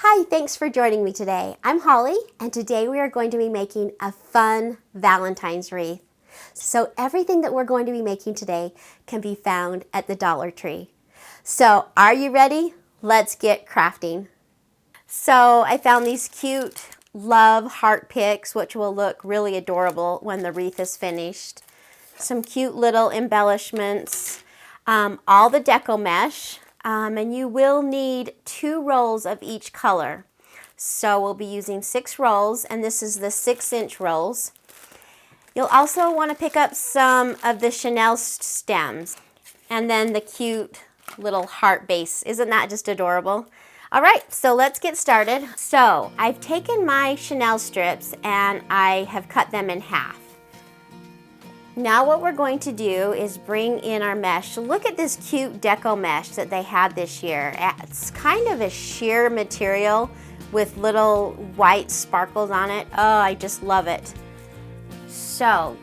Hi, thanks for joining me today. I'm Holly, and today we are going to be making a fun Valentine's wreath. So everything that we're going to be making today can be found at the Dollar Tree. So are you ready? Let's get crafting. So I found these cute love heart picks, which will look really adorable when the wreath is finished. Some cute little embellishments, all the deco mesh. And you will need 2 rolls of each color. So we'll be using 6 rolls, and this is the 6-inch rolls. You'll also want to pick up some of the Chanel stems, and then the cute little heart base. Isn't that just adorable? All right, so let's get started. So I've taken my Chanel strips and I have cut them in half. Now what we're going to do is bring in our mesh. Look at this cute deco mesh that they had this year. It's kind of a sheer material with little white sparkles on it. Oh, I just love it. So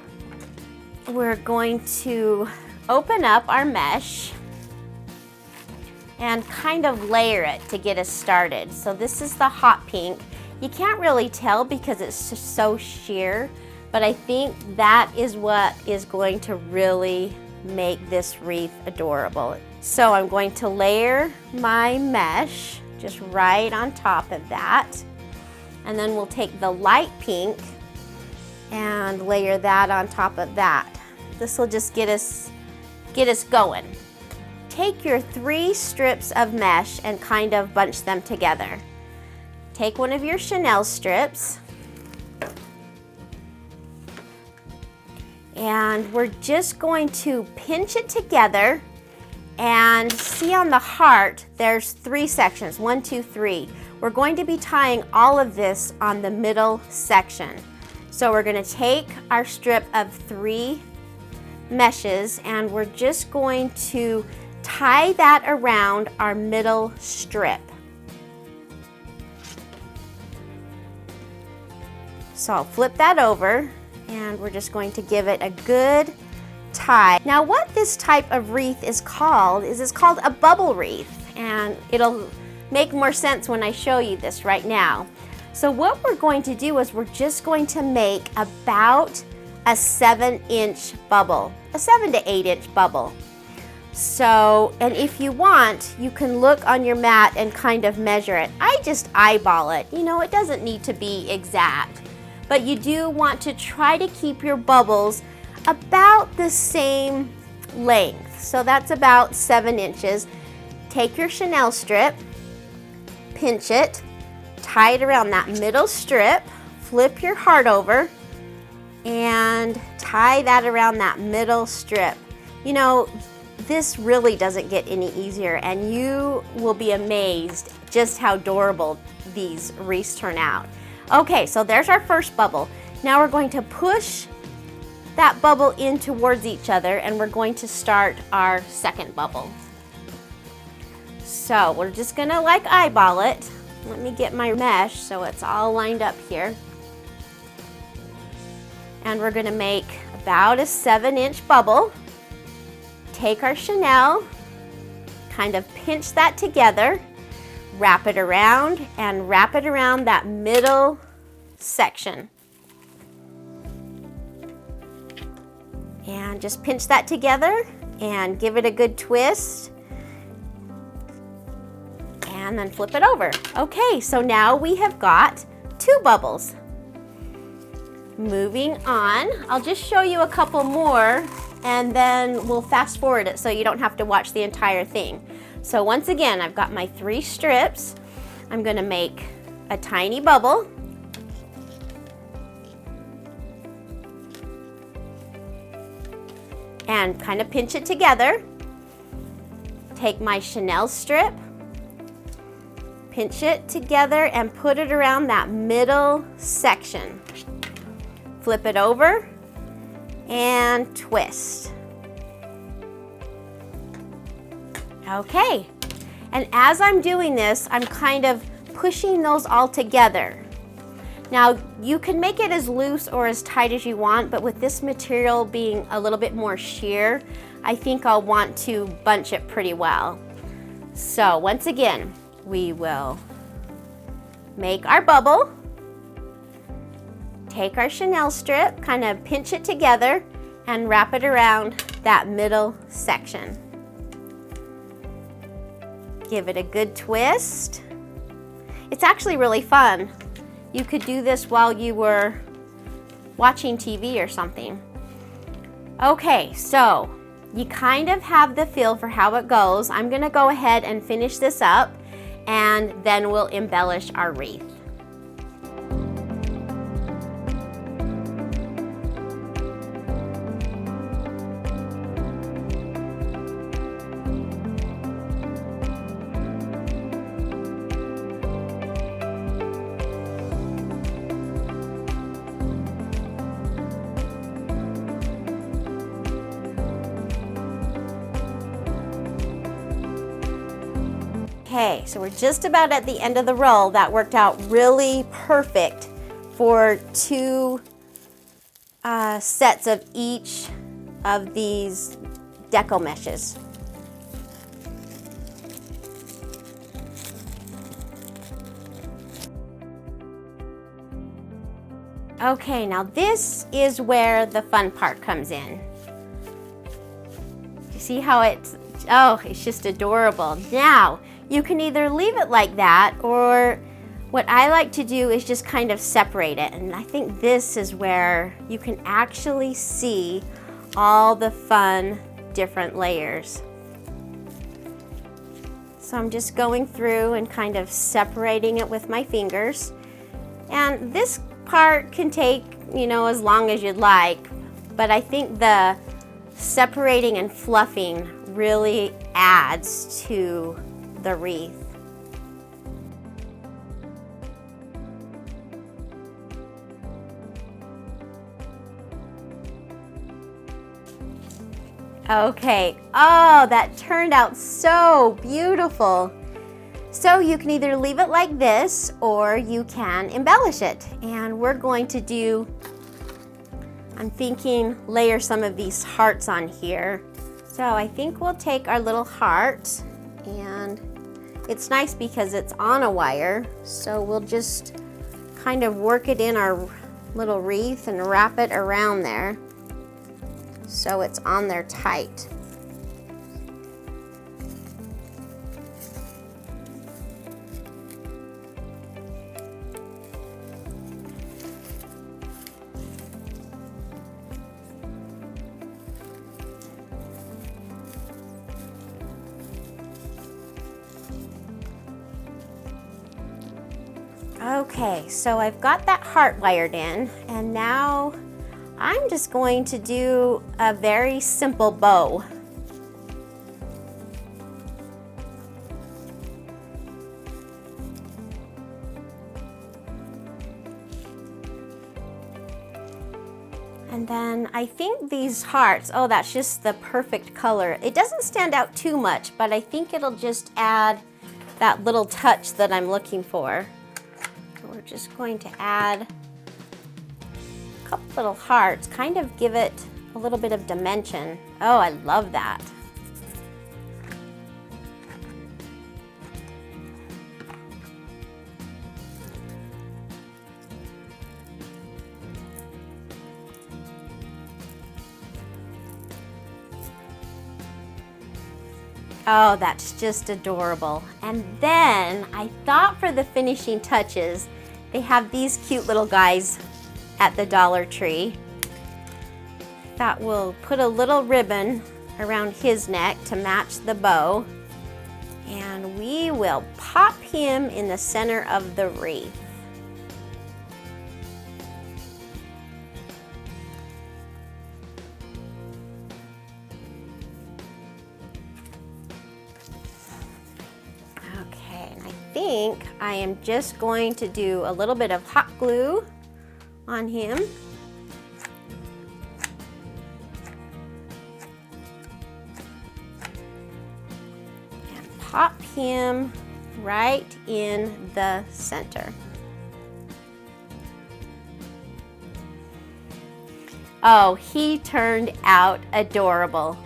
we're going to open up our mesh and kind of layer it to get us started. So this is the hot pink. You can't really tell because it's just so sheer, but I think that is what is going to really make this wreath adorable. So I'm going to layer my mesh just right on top of that. And then we'll take the light pink and layer that on top of that. This will just get us going. Take your 3 strips of mesh and kind of bunch them together. Take one of your Chanel strips, and we're just going to pinch it together, and see on the heart there's 3 sections, 1, 2, 3. We're going to be tying all of this on the middle section. So we're going to take our strip of 3 meshes and we're just going to tie that around our middle strip. So I'll flip that over, and we're just going to give it a good tie. Now what this type of wreath is called is called a bubble wreath, and it'll make more sense when I show you this right now. So what we're going to do is we're just going to make about a 7-inch bubble, a 7 to 8-inch bubble. So, and if you want, you can look on your mat and kind of measure it. I just eyeball it. You know, it doesn't need to be exact. But you do want to try to keep your bubbles about the same length. So that's about 7 inches. Take your Chanel strip, pinch it, tie it around that middle strip, flip your heart over, and tie that around that middle strip. You know, this really doesn't get any easier, and you will be amazed just how adorable these wreaths turn out. Okay, so there's our first bubble. Now we're going to push that bubble in towards each other, and we're going to start our second bubble. So we're just gonna like eyeball it. Let me get my mesh so it's all lined up here. And we're gonna make about a 7-inch bubble. Take our Chanel, kind of pinch that together, wrap it around, and wrap it around that middle section. And just pinch that together and give it a good twist. And then flip it over. Okay, so now we have got 2 bubbles. Moving on, I'll just show you a couple more, and then we'll fast forward it so you don't have to watch the entire thing. So once again, I've got my 3 strips. I'm gonna make a tiny bubble. And kind of pinch it together. Take my Chanel strip, pinch it together and put it around that middle section. Flip it over and twist. Okay, and as I'm doing this, I'm kind of pushing those all together. Now, you can make it as loose or as tight as you want, but with this material being a little bit more sheer, I think I'll want to bunch it pretty well. So once again, we will make our bubble, take our chenille strip, kind of pinch it together, and wrap it around that middle section. Give it a good twist. It's actually really fun. You could do this while you were watching TV or something. Okay, so you kind of have the feel for how it goes. I'm gonna go ahead and finish this up, and then we'll embellish our wreath. Okay, so we're just about at the end of the roll. That worked out really perfect for two sets of each of these deco meshes. Okay, now this is where the fun part comes in. You see how it's just adorable. Now, you can either leave it like that, or what I like to do is just kind of separate it. And I think this is where you can actually see all the fun different layers. So I'm just going through and kind of separating it with my fingers. And this part can take, as long as you'd like, but I think the separating and fluffing really adds to the wreath. Okay, oh, that turned out so beautiful. So you can either leave it like this or you can embellish it. And we're going to do, I'm thinking, layer some of these hearts on here. So I think we'll take our little heart, and it's nice because it's on a wire, so we'll just kind of work it in our little wreath and wrap it around there so it's on there tight. Okay, so I've got that heart wired in, and now I'm just going to do a very simple bow. And then I think these hearts, oh, that's just the perfect color. It doesn't stand out too much, but I think it'll just add that little touch that I'm looking for. We're just going to add a couple little hearts, kind of give it a little bit of dimension. Oh, I love that. Oh, that's just adorable. And then I thought for the finishing touches, they have these cute little guys at the Dollar Tree. Thought we'll put a little ribbon around his neck to match the bow. And we will pop him in the center of the wreath. I think I am just going to do a little bit of hot glue on him. And pop him right in the center. Oh, he turned out adorable.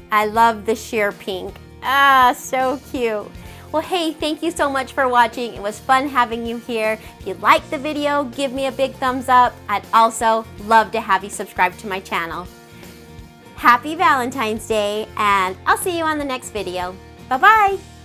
I love the sheer pink. Ah, so cute. Well, hey, thank you so much for watching. It was fun having you here. If you liked the video, give me a big thumbs up. I'd also love to have you subscribe to my channel. Happy Valentine's Day, and I'll see you on the next video. Bye-bye.